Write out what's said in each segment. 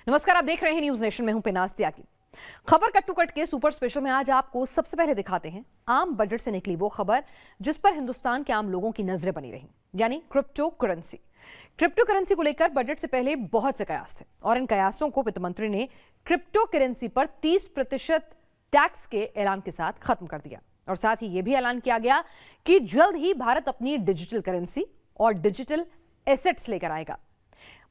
नमस्कार, आप देख रहे हैं न्यूज नेशन में हूं पिनाज त्यागी। खबर कट टू कट के सुपर स्पेशल में आज आपको सबसे पहले दिखाते हैं आम बजट से निकली वो खबर जिस पर हिंदुस्तान के आम लोगों की नजरें बनी रही, यानी क्रिप्टो करेंसी। क्रिप्टो करेंसी को लेकर बजट से पहले बहुत से कयास थे और इन कयासों को वित्त मंत्री ने क्रिप्टो करेंसी पर 30% टैक्स के ऐलान के साथ खत्म कर दिया और साथ ही यह भी ऐलान किया गया कि जल्द ही भारत अपनी डिजिटल करेंसी और डिजिटल एसेट्स लेकर आएगा।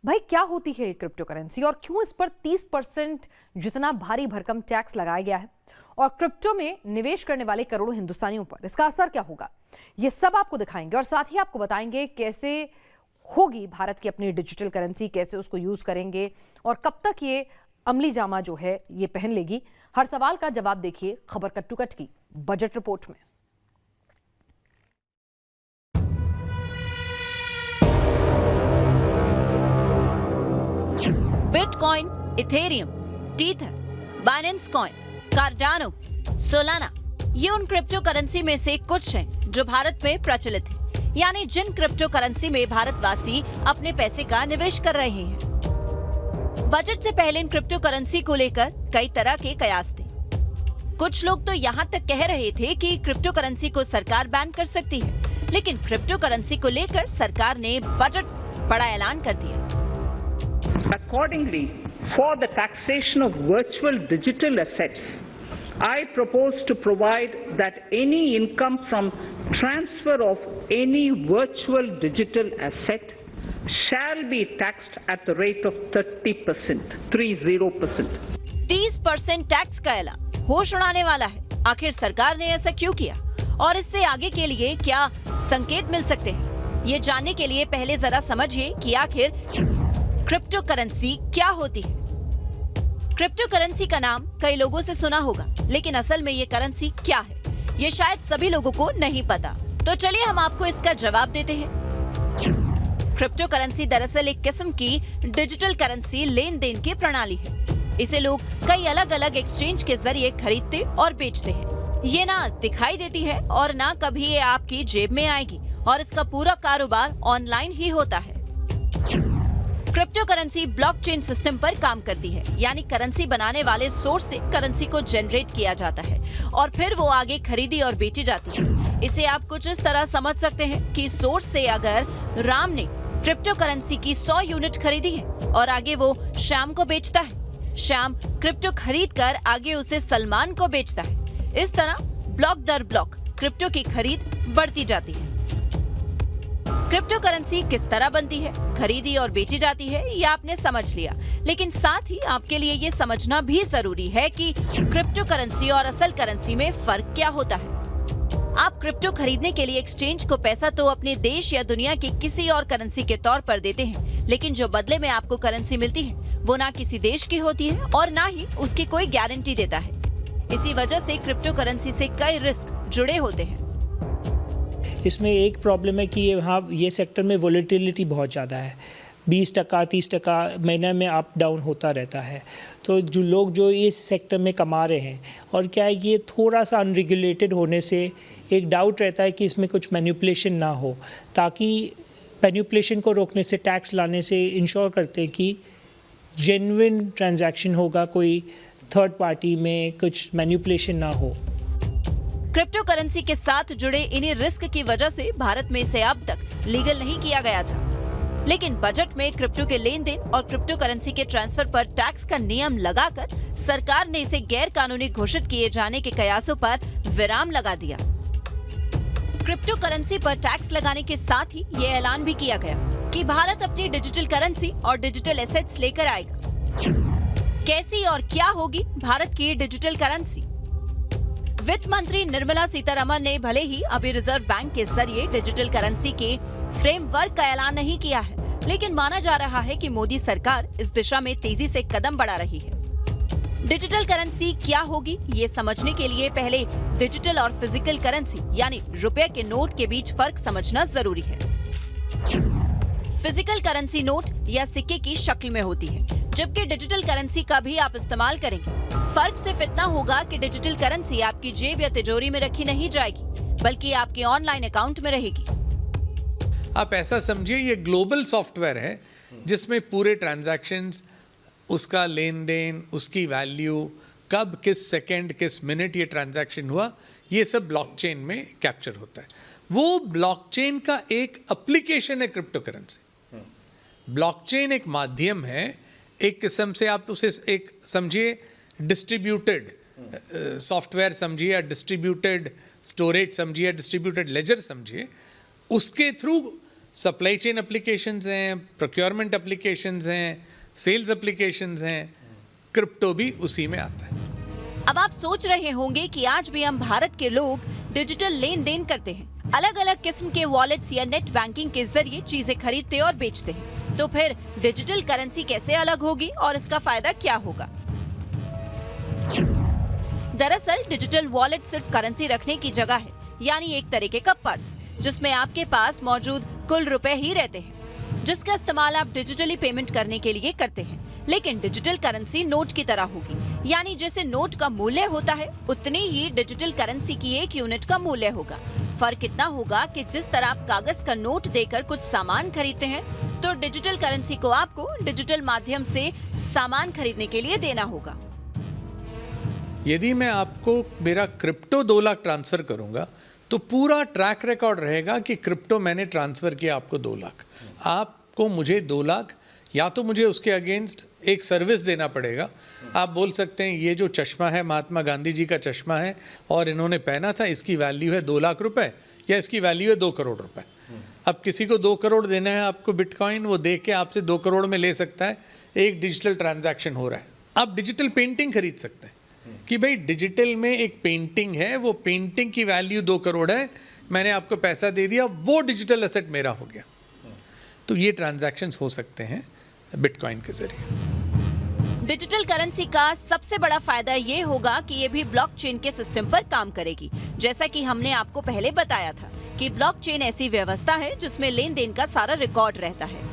भाई, क्या होती है ये क्रिप्टो करेंसी और क्यों इस पर 30% जितना भारी भरकम टैक्स लगाया गया है और क्रिप्टो में निवेश करने वाले करोड़ों हिंदुस्तानियों पर इसका असर क्या होगा, ये सब आपको दिखाएंगे और साथ ही आपको बताएंगे कैसे होगी भारत की अपनी डिजिटल करेंसी, कैसे उसको यूज करेंगे और कब तक ये अमली जामा जो है ये पहन लेगी। हर सवाल का जवाब देखिए खबर कट टू कट की बजट रिपोर्ट में। Bitcoin, ethereum, tether, binance coin, cardano, solana, ये उन क्रिप्टो करेंसी में से कुछ हैं जो भारत में प्रचलित हैं, यानी जिन क्रिप्टो करेंसी में भारतवासी अपने पैसे का निवेश कर रहे हैं। बजट से पहले इन क्रिप्टो करेंसी को लेकर कई तरह के कयास थे। कुछ लोग तो यहाँ तक कह रहे थे कि क्रिप्टो करेंसी को सरकार बैन कर सकती है, लेकिन क्रिप्टो करेंसी को लेकर सरकार ने बजट बड़ा ऐलान कर दिया। Accordingly, for the taxation of virtual digital assets, I propose to provide that any income from transfer of any virtual digital asset shall be taxed at the rate of 30%, 30%. 30% tax का ऐलान होश उड़ाने वाला है। आखिर सरकार ने ऐसा क्यों किया और इससे आगे के लिए क्या संकेत मिल सकते हैं, ये जानने के लिए पहले जरा समझिए कि आखिर क्रिप्टो करेंसी क्या होती है। क्रिप्टो करेंसी का नाम कई लोगों से सुना होगा, लेकिन असल में ये करेंसी क्या है, ये शायद सभी लोगों को नहीं पता। तो चलिए हम आपको इसका जवाब देते हैं। क्रिप्टो करेंसी दरअसल एक किस्म की डिजिटल करेंसी लेन देन की प्रणाली है। इसे लोग कई अलग अलग एक्सचेंज के जरिए खरीदते और बेचते हैं। ये ना दिखाई देती है और ना कभी ये आपकी जेब में आएगी और इसका पूरा कारोबार ऑनलाइन ही होता है। क्रिप्टो करेंसी ब्लॉकचेन सिस्टम पर काम करती है, यानी करेंसी बनाने वाले सोर्स से करेंसी को जनरेट किया जाता है और फिर वो आगे खरीदी और बेची जाती है। इसे आप कुछ इस तरह समझ सकते हैं कि सोर्स से अगर राम ने क्रिप्टो करेंसी की 100 यूनिट खरीदी है और आगे वो श्याम को बेचता है, श्याम क्रिप्टो खरीद कर आगे उसे सलमान को बेचता है। इस तरह ब्लॉक दर ब्लॉक क्रिप्टो की खरीद बढ़ती जाती है। क्रिप्टो करेंसी किस तरह बनती है, खरीदी और बेची जाती है, ये आपने समझ लिया, लेकिन साथ ही आपके लिए ये समझना भी जरूरी है कि क्रिप्टो करेंसी और असल करेंसी में फर्क क्या होता है। आप क्रिप्टो खरीदने के लिए एक्सचेंज को पैसा तो अपने देश या दुनिया की किसी और करेंसी के तौर पर देते हैं, लेकिन जो बदले में आपको करेंसी मिलती है वो ना किसी देश की होती है और ना ही उसकी कोई गारंटी देता है। इसी वजह से क्रिप्टो करेंसी से कई रिस्क जुड़े होते हैं। इसमें एक प्रॉब्लम है कि ये सेक्टर में वोलेटिलिटी बहुत ज़्यादा है। 20%, 30% महीने में अप डाउन होता रहता है। तो जो लोग जो इस सेक्टर में कमा रहे हैं, और क्या है कि ये थोड़ा सा अनरेगुलेटेड होने से एक डाउट रहता है कि इसमें कुछ मैनिपुलेशन ना हो, ताकि मैनिपुलेशन को रोकने से, टैक्स लाने से इंश्योर करते हैं कि जेन्युइन ट्रांजैक्शन होगा, कोई थर्ड पार्टी में कुछ मैनिपुलेशन ना हो। क्रिप्टो करेंसी के साथ जुड़े इन्हीं रिस्क की वजह से भारत में इसे अब तक लीगल नहीं किया गया था, लेकिन बजट में क्रिप्टो के लेन देन और क्रिप्टो करेंसी के ट्रांसफर पर टैक्स का नियम लगाकर सरकार ने इसे गैर कानूनी घोषित किए जाने के कयासों पर विराम लगा दिया। क्रिप्टो करेंसी पर टैक्स लगाने के साथ ही ये ऐलान भी किया गया कि भारत अपनी डिजिटल करेंसी और डिजिटल एसेट्स लेकर आएगा। कैसी और क्या होगी भारत की डिजिटल करेंसी? वित्त मंत्री निर्मला सीतारमण ने भले ही अभी रिजर्व बैंक के जरिए डिजिटल करेंसी के फ्रेमवर्क का ऐलान नहीं किया है, लेकिन माना जा रहा है कि मोदी सरकार इस दिशा में तेजी से कदम बढ़ा रही है। डिजिटल करेंसी क्या होगी, ये समझने के लिए पहले डिजिटल और फिजिकल करेंसी यानी रुपए के नोट के बीच फर्क समझना जरूरी है। फिजिकल करेंसी नोट या सिक्के की शक्ल में होती है, जबकि डिजिटल करेंसी का भी आप इस्तेमाल करेंगे। फर्क सिर्फ इतना होगा कि डिजिटल करेंसी आपकी जेब या तिजोरी में रखी नहीं जाएगी, बल्कि आपके ऑनलाइन अकाउंट में रहेगी। आप ऐसा समझिए, ये ग्लोबल सॉफ्टवेयर है जिसमें पूरे ट्रांजैक्शंस उसका लेन देन, उसकी वैल्यू, कब, किस सेकंड, किस मिनट ये ट्रांजैक्शन हुआ, ये सब ब्लॉकचेन में कैप्चर होता है। वो ब्लॉकचेन का एक एप्लीकेशन है क्रिप्टो करेंसी। ब्लॉकचेन एक माध्यम है, एक किस्म से आप उसे एक समझिए डिस्ट्रीब्यूटेड सॉफ्टवेयर समझिए, या डिस्ट्रीब्यूटेड स्टोरेज समझिए, या डिस्ट्रीब्यूटेड लेजर समझिए। उसके थ्रू सप्लाई चेन एप्लीकेशंस हैं, प्रोक्योरमेंट एप्लीकेशंस हैं, सेल्स एप्लीकेशंस हैं, क्रिप्टो भी उसी में आता है। अब आप सोच रहे होंगे कि आज भी हम भारत के लोग डिजिटल लेन देन करते हैं, अलग अलग किस्म के वॉलेट्स या नेट बैंकिंग के जरिए चीजें खरीदते और बेचते हैं। तो फिर डिजिटल करेंसी कैसे अलग होगी और इसका फायदा क्या होगा? दरअसल डिजिटल वॉलेट सिर्फ करेंसी रखने की जगह है, यानी एक तरीके का पर्स जिसमें आपके पास मौजूद कुल रुपए ही रहते हैं, जिसका इस्तेमाल आप डिजिटली पेमेंट करने के लिए करते हैं। लेकिन डिजिटल करेंसी नोट की तरह होगी, यानी जैसे नोट का मूल्य होता है उतनी ही डिजिटल करेंसी की एक यूनिट का मूल्य होगा। फर्क इतना होगा कि जिस तरह आप कागज का नोट देकर कुछ सामान खरीदते हैं, तो डिजिटल करेंसी को आपको डिजिटल माध्यम से सामान खरीदने के लिए देना होगा। यदि मैं आपको मेरा क्रिप्टो 2 लाख ट्रांसफर करूंगा तो पूरा ट्रैक रिकॉर्ड रहेगा कि क्रिप्टो मैंने ट्रांसफर किया आपको 2 लाख। आपको मुझे 2 लाख, या तो मुझे उसके अगेंस्ट एक सर्विस देना पड़ेगा। आप बोल सकते हैं ये जो चश्मा है महात्मा गांधी जी का चश्मा है और इन्होंने पहना था, इसकी वैल्यू है 2 लाख रुपए, या इसकी वैल्यू है 2 करोड़ रुपए। अब किसी को 2 करोड़ देना है आपको बिटकॉइन, वो दे के आपसे 2 करोड़ में ले सकता है। एक डिजिटल ट्रांजैक्शन हो रहा है। आप डिजिटल पेंटिंग खरीद सकते हैं कि भाई डिजिटल में एक पेंटिंग है, वो पेंटिंग की वैल्यू 2 करोड़ है, मैंने आपको पैसा दे दिया, वो डिजिटल एसेट मेरा हो गया। तो ये ट्रांजैक्शंस हो सकते हैं बिटकॉइन के जरिए। डिजिटल करेंसी का सबसे बड़ा फायदा ये होगा कि ये भी ब्लॉकचेन के सिस्टम पर काम करेगी। जैसा कि हमने आपको पहले बताया था कि ब्लॉकचेन ऐसी व्यवस्था है जिसमें लेन देन का सारा रिकॉर्ड रहता है।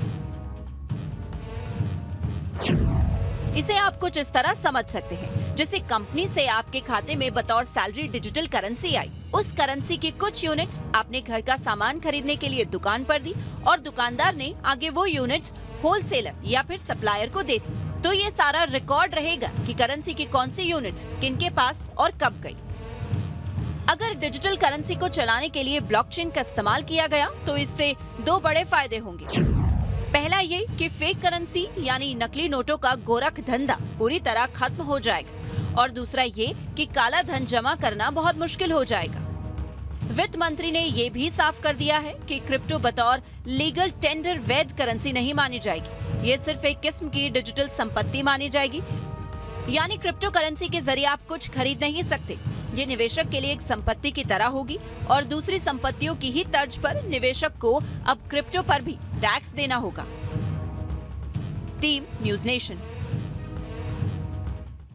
इसे आप कुछ इस तरह समझ सकते हैं, जैसे कंपनी से आपके खाते में बतौर सैलरी डिजिटल करेंसी आई, उस करेंसी की कुछ यूनिट्स आपने घर का सामान खरीदने के लिए दुकान पर दी और दुकानदार ने आगे वो यूनिट्स होलसेलर या फिर सप्लायर को दे दी। तो ये सारा रिकॉर्ड रहेगा कि करेंसी की कौन सी यूनिट्स किनके पास और कब गई। अगर डिजिटल करेंसी को चलाने के लिए ब्लॉकचेन का इस्तेमाल किया गया तो इससे 2 बड़े फायदे होंगे। पहला ये कि फेक करेंसी यानी नकली नोटों का गोरख धंधा पूरी तरह खत्म हो जाएगा, और दूसरा ये कि काला धन जमा करना बहुत मुश्किल हो जाएगा। वित्त मंत्री ने ये भी साफ कर दिया है कि क्रिप्टो बतौर लीगल टेंडर वैध करेंसी नहीं मानी जाएगी। ये सिर्फ एक किस्म की डिजिटल संपत्ति मानी जाएगी, यानी क्रिप्टो करेंसी के जरिए आप कुछ खरीद नहीं सकते। ये निवेशक के लिए एक संपत्ति की तरह होगी और दूसरी संपत्तियों की ही तर्ज पर निवेशक को अब क्रिप्टो पर भी टैक्स देना होगा। Team news nation.